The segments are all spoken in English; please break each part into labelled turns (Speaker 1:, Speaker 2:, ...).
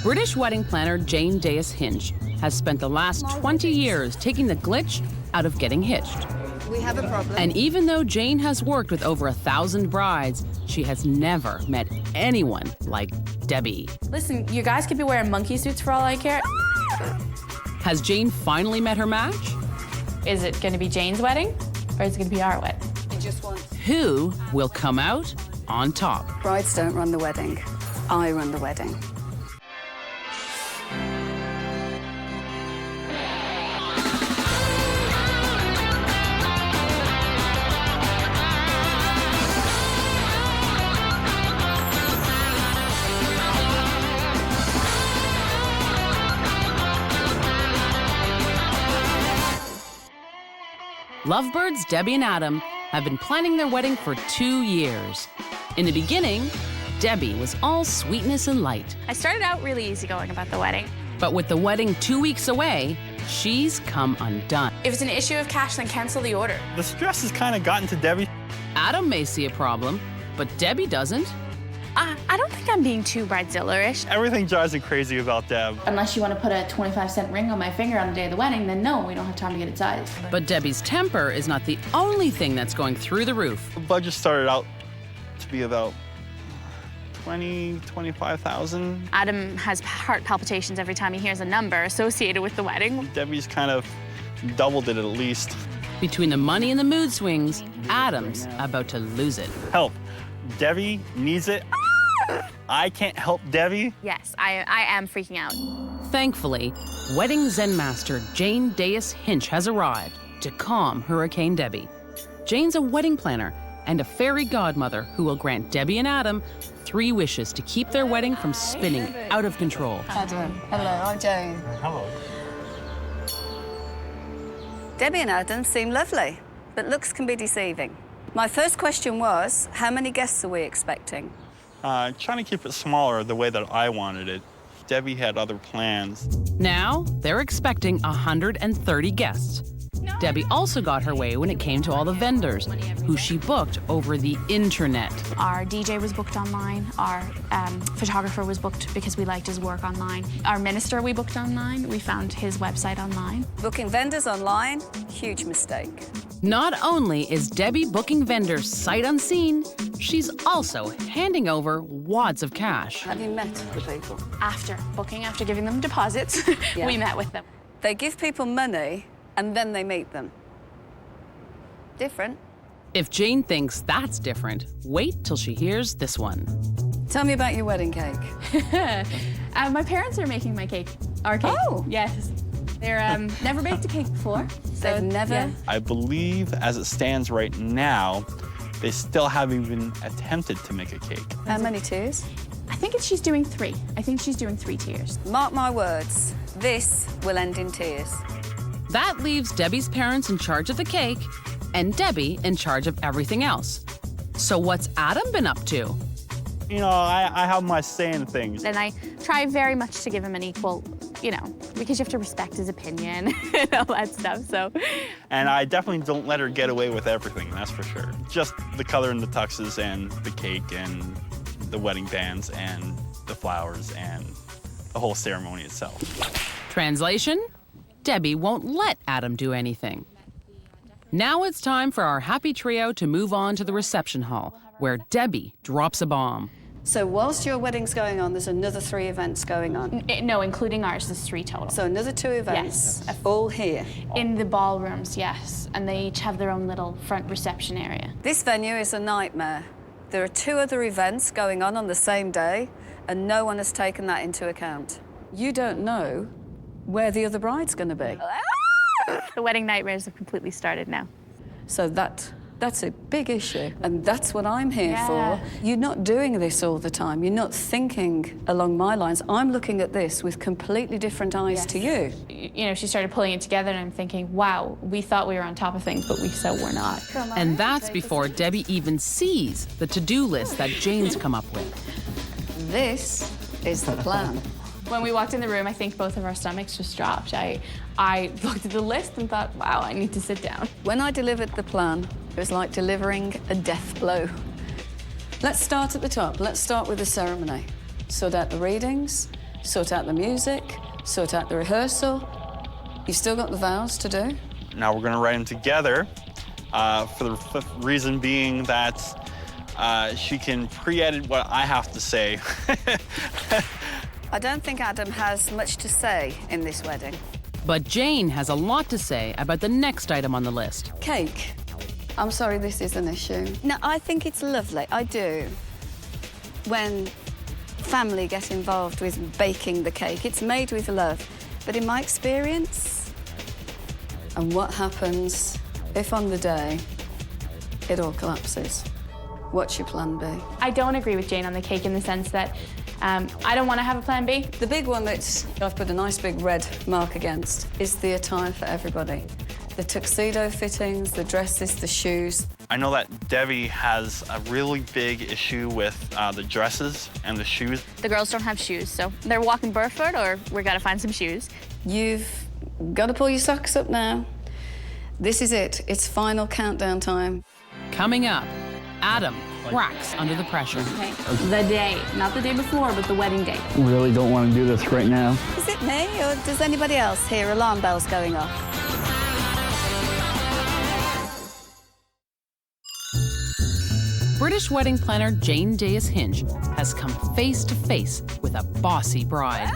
Speaker 1: British wedding planner Jane Hinch has spent the last 20 years taking the glitch out of getting hitched.
Speaker 2: We have a problem.
Speaker 1: And even though Jane has worked with over 1,000 brides, she has never met anyone like Debbie.
Speaker 3: Listen, you guys could be wearing monkey suits for all I care.
Speaker 1: Has Jane finally met her match?
Speaker 3: Is it going to be Jane's wedding, or is it going to be our wedding?
Speaker 2: You just want...
Speaker 1: Who will come out on top?
Speaker 2: Brides don't run the wedding. I run the wedding.
Speaker 1: Lovebirds Debbie and Adam have been planning their wedding for 2 years. In the beginning, Debbie was all sweetness and light.
Speaker 3: I started out really easygoing about the wedding.
Speaker 1: But with the wedding 2 weeks away, she's come undone.
Speaker 3: If it's an issue of cash, then cancel the order.
Speaker 4: The stress has kind of gotten to Debbie.
Speaker 1: Adam may see a problem, but Debbie doesn't.
Speaker 3: I don't think I'm being too Bridezilla-ish.
Speaker 4: Everything drives me crazy about Deb.
Speaker 3: Unless you want to put a 25-cent ring on my finger on the day of the wedding, then no, we don't have time to get it sized.
Speaker 1: But Debbie's temper is not the only thing that's going through the roof.
Speaker 4: The budget started out to be about $25,000.
Speaker 3: Adam has heart palpitations every time he hears a number associated with the wedding.
Speaker 4: Debbie's kind of doubled it at least.
Speaker 1: Between the money and the mood swings, Adam's about to lose it.
Speaker 4: Help. Debbie needs it. I can't help Debbie.
Speaker 3: Yes, I am freaking out.
Speaker 1: Thankfully, wedding Zen master Jane Hinch has arrived to calm Hurricane Debbie. Jane's a wedding planner and a fairy godmother who will grant Debbie and Adam 3 wishes to keep their wedding from spinning out of control.
Speaker 2: Adam, hello, I'm Jane.
Speaker 4: Hello.
Speaker 2: Debbie and Adam seem lovely, but looks can be deceiving. My first question was, how many guests are we expecting?
Speaker 4: Trying to keep it smaller the way that I wanted it. Debbie had other plans.
Speaker 1: Now, they're expecting 130 guests. Debbie also got her way when it came to all the vendors, who she booked over the internet.
Speaker 3: Our DJ was booked online. Our photographer was booked because we liked his work online. Our minister we booked online. We found his website online.
Speaker 2: Booking vendors online, huge mistake.
Speaker 1: Not only is Debbie booking vendors sight unseen, she's also handing over wads of cash.
Speaker 2: Have you met the people?
Speaker 3: After booking, after giving them deposits,
Speaker 2: Yeah.
Speaker 3: we met with them.
Speaker 2: They give people money and then they meet them. Different.
Speaker 1: If Jane thinks that's different, wait till she hears this one.
Speaker 2: Tell me about your wedding cake.
Speaker 3: My parents are making my cake. Our cake.
Speaker 2: Oh.
Speaker 3: Yes. They're never baked a cake before. So
Speaker 2: They've never?
Speaker 3: Yeah.
Speaker 4: I believe, as it stands right now, they still haven't even attempted to make a cake.
Speaker 2: How many tiers?
Speaker 3: I think she's doing 3. I think she's doing 3 tiers.
Speaker 2: Mark my words, this will end in tears.
Speaker 1: That leaves Debbie's parents in charge of the cake and Debbie in charge of everything else. So what's Adam been up to?
Speaker 4: You know, I have my say in things.
Speaker 3: And I try very much to give him an equal, you know, because you have to respect his opinion and all that stuff, so.
Speaker 4: And I definitely don't let her get away with everything, that's for sure. Just the color in the tuxes and the cake and the wedding bands and the flowers and the whole ceremony itself.
Speaker 1: Translation? Debbie won't let Adam do anything. Now it's time for our happy trio to move on to the reception hall, where Debbie drops a bomb.
Speaker 2: So whilst your wedding's going on, there's another 3 events going on.
Speaker 3: No, including ours, there's 3 total.
Speaker 2: So another 2 events,
Speaker 3: Yes.
Speaker 2: all here.
Speaker 3: In the ballrooms, yes, and they each have their own little front reception area.
Speaker 2: This venue is a nightmare. There are 2 other events going on the same day, and no one has taken that into account. You don't know where the other bride's going to be.
Speaker 3: The wedding nightmares have completely started now.
Speaker 2: So that's a big issue, and that's what I'm here
Speaker 3: Yeah.
Speaker 2: for. You're not doing this all the time. You're not thinking along my lines. I'm looking at this with completely different eyes to you.
Speaker 3: You know, she started pulling it together, and I'm thinking, wow, we thought we were on top of things, but we so were not.
Speaker 1: And that's before Debbie even sees the to-do list that Jane's come up with.
Speaker 2: This is the plan.
Speaker 3: When we walked in the room, I think both of our stomachs just dropped. I looked at the list and thought, wow, I need to sit down.
Speaker 2: When I delivered the plan, it was like delivering a death blow. Let's start at the top. Let's start with the ceremony. sort out the readings, sort out the music, sort out the rehearsal. You've still got the vows to do.
Speaker 4: Now we're gonna write them together for the reason being that she can pre-edit what I have to say.
Speaker 2: I don't think Adam has much to say in this wedding.
Speaker 1: But Jane has a lot to say about the next item on the list.
Speaker 2: Cake. I'm sorry this is an issue. No, I think it's lovely, I do. When family get involved with baking the cake, it's made with love. But in my experience, and what happens if on the day it all collapses? What's your plan B?
Speaker 3: I don't agree with Jane on the cake in the sense that I don't want to have a plan B.
Speaker 2: The big one that I've put a nice big red mark against is the attire for everybody. The tuxedo fittings, the dresses, the shoes.
Speaker 4: I know that Debbie has a really big issue with the dresses and the shoes.
Speaker 3: The girls don't have shoes, so they're walking barefoot or we gotta find some shoes.
Speaker 2: You've got to pull your socks up now. This is it. It's final countdown time.
Speaker 1: Coming up, Adam cracks under the pressure.
Speaker 3: Okay. The day, not the day before, but the wedding day.
Speaker 5: Really don't want to do this right now.
Speaker 2: Is it me, or does anybody else hear alarm bells going off?
Speaker 1: British wedding planner Jane Hinch has come face to face with a bossy bride.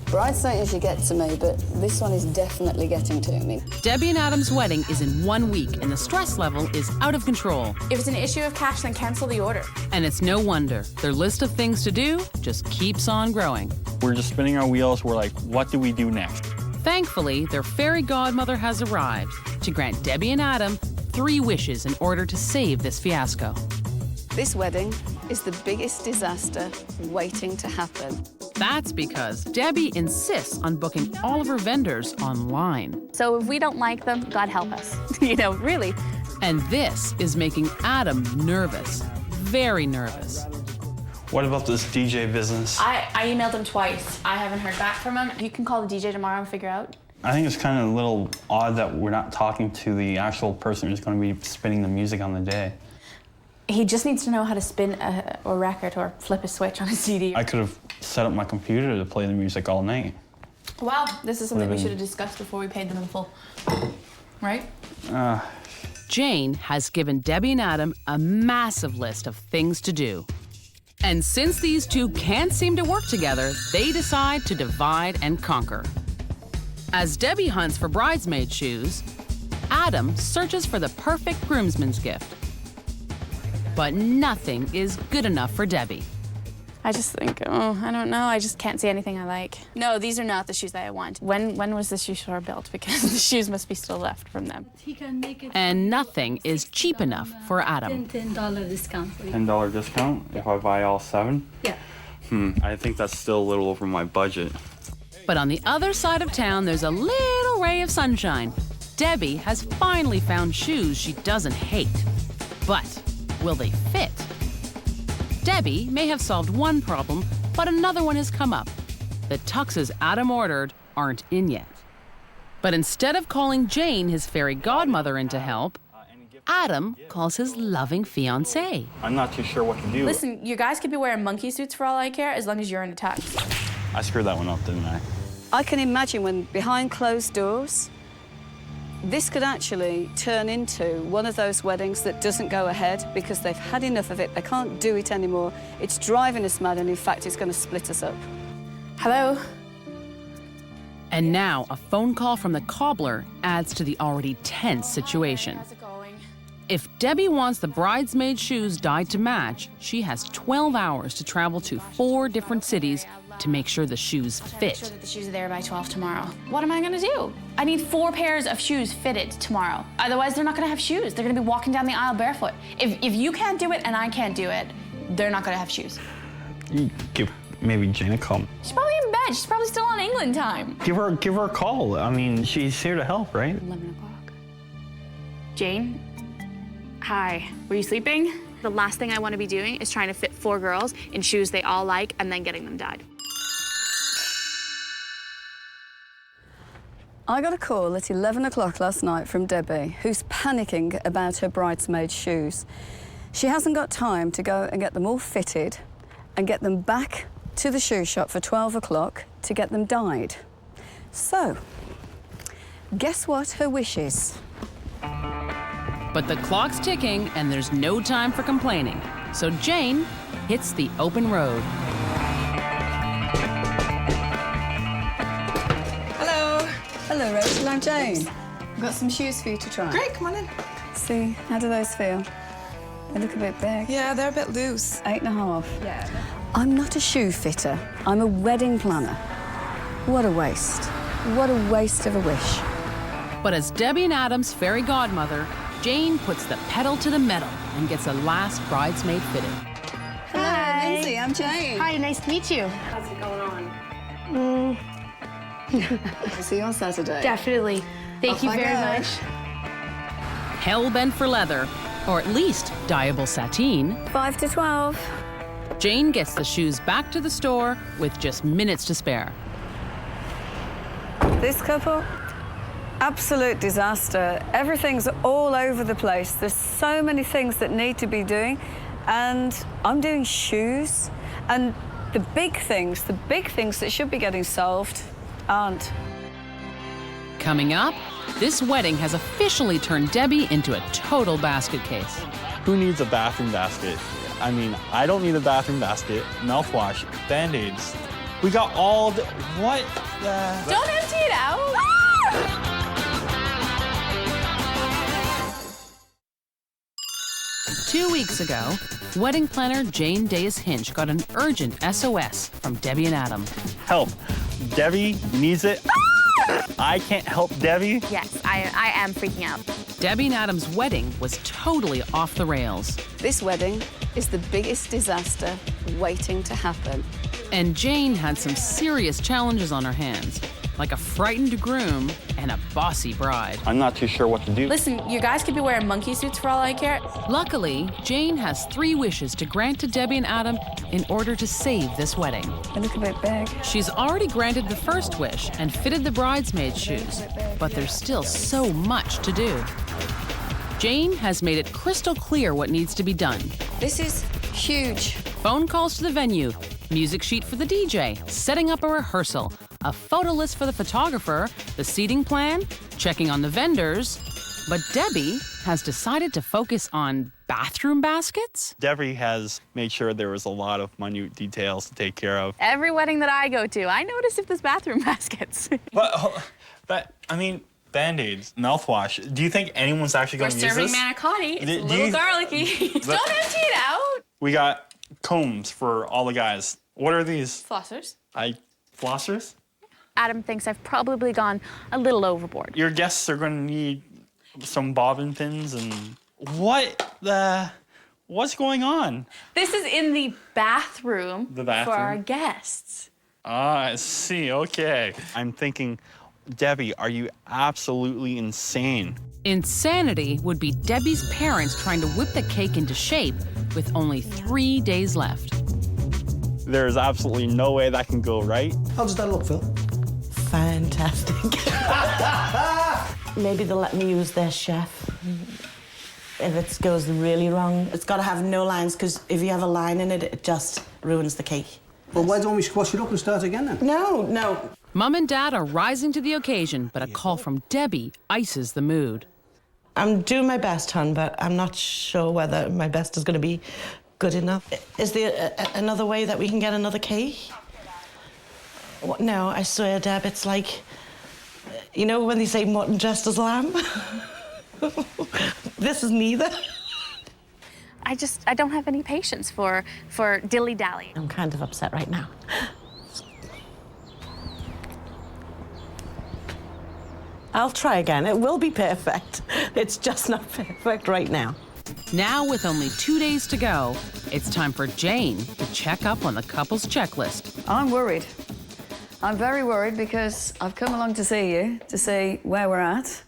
Speaker 2: Brides don't usually get to me, but this one is definitely getting to me.
Speaker 1: Debbie and Adam's wedding is in 1 week, and the stress level is out of control.
Speaker 3: If it's an issue of cash, then cancel the order.
Speaker 1: And it's no wonder. Their list of things to do just keeps on growing.
Speaker 4: We're just spinning our wheels. We're like, what do we do next?
Speaker 1: Thankfully, their fairy godmother has arrived to grant Debbie and Adam 3 wishes in order to save this fiasco.
Speaker 2: This wedding is the biggest disaster waiting to happen.
Speaker 1: That's because Debbie insists on booking all of her vendors online.
Speaker 3: So if we don't like them, God help us. You know, really.
Speaker 1: And this is making Adam nervous, very nervous.
Speaker 4: What about this DJ business?
Speaker 3: I emailed him twice. I haven't heard back from him. You can call the DJ tomorrow and figure out.
Speaker 5: I think it's kind of a little odd that we're not talking to the actual person who's going to be spinning the music on the day.
Speaker 3: He just needs to know how to spin a record or flip a switch on a CD.
Speaker 5: I could have set up my computer to play the music all night.
Speaker 3: Wow, this is something we should have discussed before we paid them in full. Right?
Speaker 1: Jane has given Debbie and Adam a massive list of things to do. And since these two can't seem to work together, they decide to divide and conquer. As Debbie hunts for bridesmaid shoes, Adam searches for the perfect groomsman's gift. But nothing is good enough for Debbie.
Speaker 3: I just think, I don't know. I just can't see anything I like. No, these are not the shoes that I want. When was the shoe store built? Because the shoes must be still left from them.
Speaker 1: And nothing is cheap enough for Adam.
Speaker 6: $10 discount for you.
Speaker 5: $10 discount if I buy all 7?
Speaker 6: Yeah.
Speaker 5: I think that's still a little over my budget.
Speaker 1: But on the other side of town, there's a little ray of sunshine. Debbie has finally found shoes she doesn't hate. But will they fit? Debbie may have solved one problem, but another one has come up. The tuxes Adam ordered aren't in yet. But instead of calling Jane, his fairy godmother, in to help, Adam calls his loving fiancée.
Speaker 5: I'm not too sure what to do.
Speaker 3: Listen, you guys could be wearing monkey suits for all I care, as long as you're in a tux.
Speaker 5: I screwed that one up, didn't I?
Speaker 2: I can imagine when behind closed doors, this could actually turn into one of those weddings that doesn't go ahead because they've had enough of it. They can't do it anymore. It's driving us mad, and in fact, it's going to split us up.
Speaker 3: Hello?
Speaker 1: And now a phone call from the cobbler adds to the already tense situation.
Speaker 3: How's it going?
Speaker 1: If Debbie wants the bridesmaid shoes dyed to match, she has 12 hours to travel to 4 different cities to make sure the shoes
Speaker 3: Make sure
Speaker 1: fit.
Speaker 3: that the shoes are there by 12 tomorrow. What am I gonna do? I need 4 pairs of shoes fitted tomorrow. Otherwise, they're not gonna have shoes. They're gonna be walking down the aisle barefoot. If you can't do it and I can't do it, they're not gonna have shoes.
Speaker 5: You give maybe Jane a call.
Speaker 3: She's probably in bed. She's probably still on England time.
Speaker 5: Give her a call. I mean, she's here to help, right?
Speaker 3: 11 o'clock. Jane? Hi. Were you sleeping? The last thing I want to be doing is trying to fit 4 girls in shoes they all like and then getting them dyed.
Speaker 2: I got a call at 11 o'clock last night from Debbie, who's panicking about her bridesmaid shoes. She hasn't got time to go and get them all fitted and get them back to the shoe shop for 12 o'clock to get them dyed. So, guess what her wish is?
Speaker 1: But the clock's ticking and there's no time for complaining. So Jane hits the open road.
Speaker 6: Hello.
Speaker 2: Hello, Rachel, I'm Jane. I've got some shoes for you to try.
Speaker 6: Great, come on in.
Speaker 2: See, how do those feel? They look a bit big.
Speaker 6: Yeah, they're a bit loose.
Speaker 2: 8.5. Yeah. I'm not a shoe fitter. I'm a wedding planner. What a waste. What a waste of a wish.
Speaker 1: But as Debbie and Adam's fairy godmother, Jane puts the pedal to the metal and gets a last bridesmaid fitted.
Speaker 2: Hello, Lindsay, I'm Jane.
Speaker 7: Hi, nice to meet you.
Speaker 2: How's it going on? See you on Saturday.
Speaker 7: Definitely. Thank you very much.
Speaker 1: Hell bent for leather, or at least dyeable sateen,
Speaker 2: 5 to 12.
Speaker 1: Jane gets the shoes back to the store with just minutes to spare.
Speaker 2: This couple, absolute disaster. Everything's all over the place. There's so many things that need to be doing, and I'm doing shoes, and the big things that should be getting solved aren't.
Speaker 1: Coming up, this wedding has officially turned Debbie into a total basket case.
Speaker 4: Who needs a bathroom basket? I mean, I don't need a bathroom basket. Mouthwash, Band-Aids. We got all the... What the...
Speaker 3: Don't empty it out.
Speaker 1: 2 weeks ago, wedding planner Jane Hinch got an urgent SOS from Debbie and Adam.
Speaker 4: Help. Debbie needs it. I can't help Debbie.
Speaker 7: Yes, I am freaking out.
Speaker 1: Debbie and Adam's wedding was totally off the rails.
Speaker 2: This wedding is the biggest disaster waiting to happen.
Speaker 1: And Jane had some serious challenges on her hands, like a frightened groom and a bossy bride.
Speaker 5: I'm not too sure what to do.
Speaker 3: Listen, you guys could be wearing monkey suits for all I care.
Speaker 1: Luckily, Jane has 3 wishes to grant to Debbie and Adam in order to save this wedding.
Speaker 2: They look a bit big.
Speaker 1: She's already granted the first wish and fitted the bridesmaid shoes, but there's still so much to do. Jane has made it crystal clear what needs to be done.
Speaker 2: This is huge.
Speaker 1: Phone calls to the venue, music sheet for the DJ, setting up a rehearsal, a photo list for the photographer, the seating plan, checking on the vendors. But Debbie has decided to focus on bathroom baskets?
Speaker 4: Debbie has made sure there was a lot of minute details to take care of.
Speaker 3: Every wedding that I go to, I notice if there's bathroom baskets.
Speaker 4: But I mean, Band-Aids, mouthwash. Do you think anyone's actually going to use this?
Speaker 3: We're serving manicotti. It's
Speaker 4: Do
Speaker 3: a little
Speaker 4: you-
Speaker 3: garlicky. Don't empty it out.
Speaker 4: We got combs for all the guys. What are these?
Speaker 3: Flossers.
Speaker 4: Flossers?
Speaker 3: Adam thinks I've probably gone a little overboard.
Speaker 4: Your guests are going to need some bobbin pins and what's going on?
Speaker 3: This is in the bathroom,
Speaker 4: The bathroom?
Speaker 3: for our guests.
Speaker 4: Ah, I see. Okay. I'm thinking, Debbie, are you absolutely insane?
Speaker 1: Insanity would be Debbie's parents trying to whip the cake into shape with only 3 days left.
Speaker 4: There's absolutely no way that can go right.
Speaker 8: How does that look, Phil?
Speaker 9: Fantastic. Maybe they'll let me use their chef. If it goes really wrong, it's got to have no lines, because if you have a line in it, it just ruins the cake.
Speaker 8: Well, why don't we squash it up and start again then?
Speaker 9: No.
Speaker 1: Mom and Dad are rising to the occasion, but a call from Debbie ices the mood.
Speaker 9: I'm doing my best, hon, but I'm not sure whether my best is going to be good enough. Is there another way that we can get another cake? No, I swear, Deb, it's like, you know when they say mutton dressed as lamb? This is neither.
Speaker 3: I don't have any patience for dilly-dally.
Speaker 9: I'm kind of upset right now. I'll try again. It will be perfect. It's just not perfect right now.
Speaker 1: Now, with only 2 days to go, it's time for Jane to check up on the couple's checklist.
Speaker 2: I'm worried. I'm very worried because I've come along to see you, to see where we're at.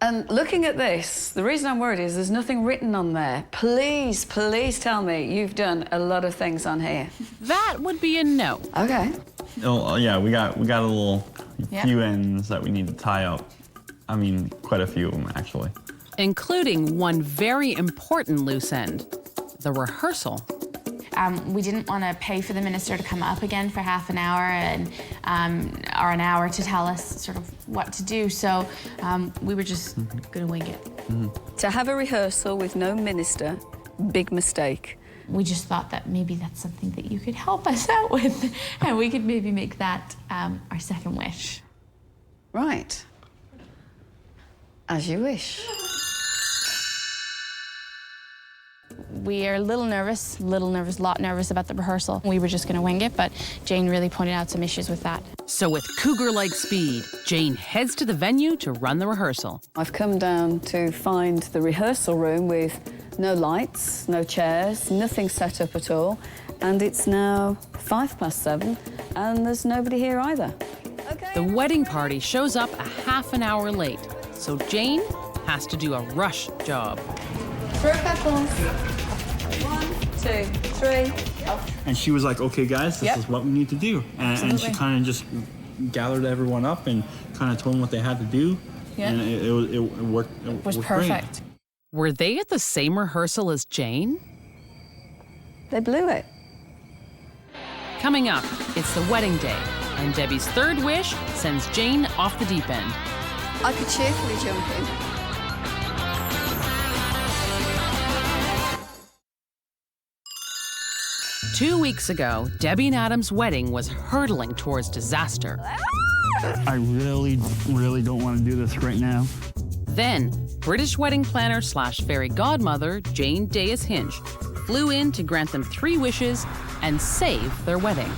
Speaker 2: And looking at this, the reason I'm worried is there's nothing written on there. Please, please tell me you've done a lot of things on here.
Speaker 1: That would be a no.
Speaker 2: Okay.
Speaker 5: Oh, yeah, we got a little few ends that we need to tie up. I mean, quite a few of them, actually.
Speaker 1: Including one very important loose end, the rehearsal.
Speaker 3: we didn't want to pay for the minister to come up again for half an hour and or an hour to tell us sort of what to do. So we were just going to wing it.
Speaker 2: To have a rehearsal with no minister, big mistake.
Speaker 3: We just thought that maybe that's something that you could help us out with, and we could maybe make that our second wish.
Speaker 2: Right. As you wish.
Speaker 3: We are a lot nervous about the rehearsal. We were just going to wing it, but Jane really pointed out some issues with that.
Speaker 1: So with cougar-like speed, Jane heads to the venue to run the rehearsal.
Speaker 2: I've come down to find the rehearsal room with no lights, no chairs, nothing set up at all, and it's now 7:05, and there's nobody here either. Okay.
Speaker 1: The wedding party shows up a half an hour late, so Jane has to do a rush job.
Speaker 2: Throw couples. 1, 2, 3.
Speaker 5: And she was like, okay, guys, this is what we need to do. And she kind of just gathered everyone up and kind of told them what they had to do.
Speaker 2: Yeah.
Speaker 5: And it worked. It
Speaker 3: Was
Speaker 5: worked
Speaker 3: perfect.
Speaker 5: Great.
Speaker 1: Were they at the same rehearsal as Jane?
Speaker 2: They blew it.
Speaker 1: Coming up, it's the wedding day, and Debbie's third wish sends Jane off the deep end.
Speaker 2: I could cheerfully jump in.
Speaker 1: Two weeks ago, Debbie and Adam's wedding was hurtling towards disaster.
Speaker 5: I really don't want to do this right now.
Speaker 1: Then, British wedding planner / fairy godmother Jane Deas Hinch flew in to grant them 3 wishes and save their wedding.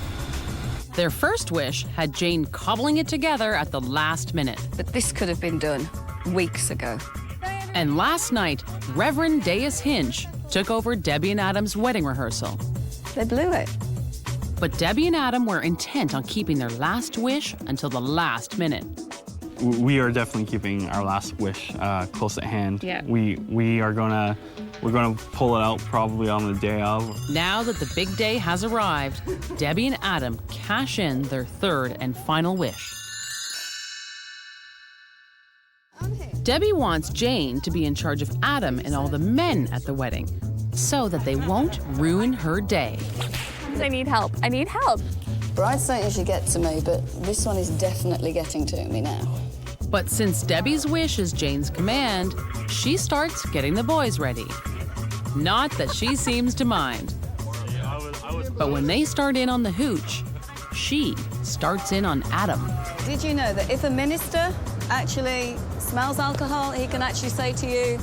Speaker 1: Their first wish had Jane cobbling it together at the last minute.
Speaker 2: But this could have been done weeks ago.
Speaker 1: And last night, Reverend Deas Hinch took over Debbie and Adam's wedding rehearsal.
Speaker 2: They blew it.
Speaker 1: But Debbie and Adam were intent on keeping their last wish until the last minute.
Speaker 4: We are definitely keeping our last wish close at hand.
Speaker 3: Yeah.
Speaker 4: We're gonna pull it out probably on the day of.
Speaker 1: Now that the big day has arrived, Debbie and Adam cash in their third and final wish. Debbie wants Jane to be in charge of Adam and all the men at the wedding, so that they won't ruin her day.
Speaker 7: I need help. I need help.
Speaker 2: Brides don't usually get to me, but this one is definitely getting to me now.
Speaker 1: But since Debbie's wish is Jane's command, she starts getting the boys ready. Not that she seems to mind. But when they start in on the hooch, she starts in on Adam.
Speaker 2: Did you know that if a minister actually smells alcohol, he can actually say to you,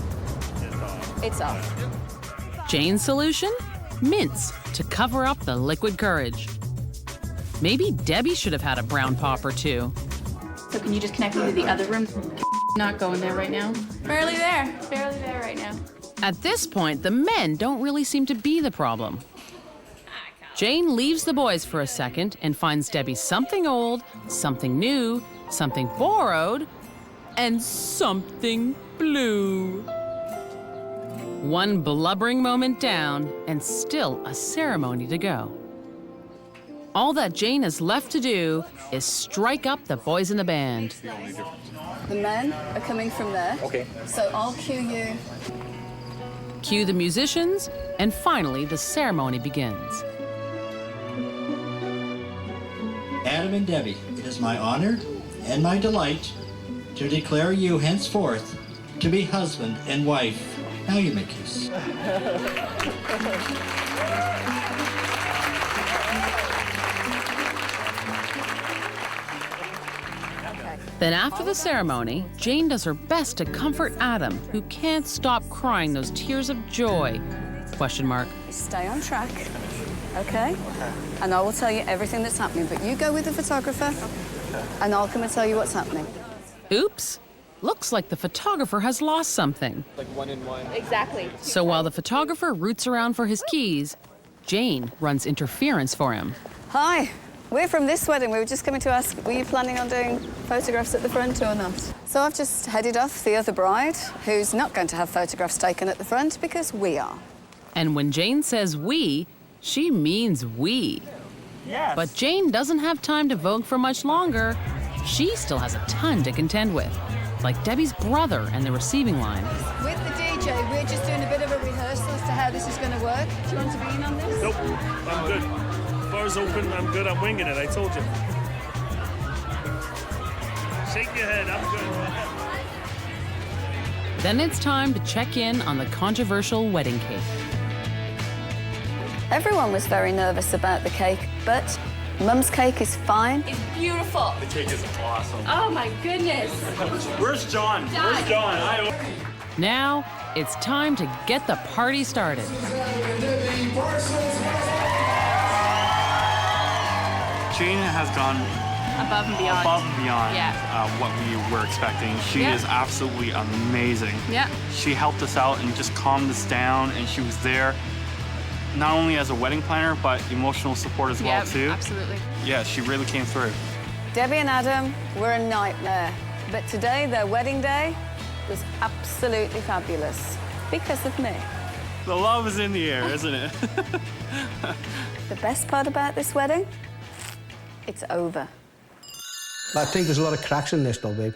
Speaker 2: it's off.
Speaker 1: Jane's solution? Mints to cover up the liquid courage. Maybe Debbie should have had a brown pop or two.
Speaker 3: So can you just connect me to the other room? Not going there right now. Barely there right now.
Speaker 1: At this point, the men don't really seem to be the problem. Jane leaves the boys for a second and finds Debbie something old, something new, something borrowed, and something blue. One blubbering moment down, and still a ceremony to go. All that Jane has left to do is strike up the boys in the band.
Speaker 2: The men are coming from there. Okay. So I'll cue you.
Speaker 1: Cue the musicians, and finally the ceremony begins.
Speaker 10: Adam and Debbie, it is my honor and my delight to declare you henceforth to be husband and wife. Now you may kiss.
Speaker 1: Then after the ceremony, Jane does her best to comfort Adam, who can't stop crying those tears of joy. Question mark.
Speaker 2: Stay on track, okay? And I will tell you everything that's happening, but you go with the photographer, and I'll come and tell you what's happening.
Speaker 1: Oops. Looks like the photographer has lost something.
Speaker 6: Like 1 in 1.
Speaker 7: Exactly.
Speaker 1: So while the photographer roots around for his keys, Jane runs interference for him.
Speaker 2: Hi, we're from this wedding. We were just coming to ask, were you planning on doing photographs at the front or not? So I've just headed off the other bride, who's not going to have photographs taken at the front because we are.
Speaker 1: And when Jane says we, she means we.
Speaker 4: Yes.
Speaker 1: But Jane doesn't have time to vogue for much longer. She still has a ton to contend with, like Debbie's brother and the receiving line.
Speaker 2: With the DJ, we're just doing a bit of a rehearsal as to how this this is going to work. Do you want to be in on this?
Speaker 11: Nope, I'm good. Bar's open, I'm good, I'm winging it, I told you. Shake your head, I'm good.
Speaker 1: Then it's time to check in on the controversial wedding cake.
Speaker 2: Everyone was very nervous about the cake, but Mum's cake is fine.
Speaker 3: It's beautiful.
Speaker 4: The cake is awesome.
Speaker 3: Oh my goodness.
Speaker 4: Where's John? Where's John?
Speaker 1: Now it's time to get the party started.
Speaker 4: Jane has gone
Speaker 3: Above and beyond.
Speaker 4: What we were expecting. She is absolutely amazing.
Speaker 3: Yeah.
Speaker 4: She helped us out and just calmed us down, and she was there not only as a wedding planner, but emotional support as well, too.
Speaker 3: Absolutely.
Speaker 4: Yeah, she really came through.
Speaker 2: Debbie and Adam were a nightmare, but today, their wedding day, was absolutely fabulous because of me.
Speaker 4: The love is in the air, isn't it?
Speaker 2: The best part about this wedding, it's over.
Speaker 8: I think there's a lot of cracks in this, though, babe.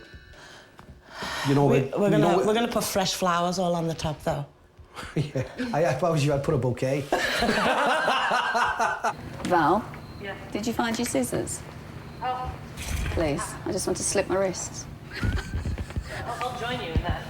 Speaker 8: You know,
Speaker 9: We're gonna put fresh flowers all on the top, though.
Speaker 8: Yeah, if I was you, I'd put a bouquet.
Speaker 2: Val, did you find your scissors?
Speaker 3: Oh.
Speaker 2: Please, I just want to slip my wrists.
Speaker 3: I'll join you in that.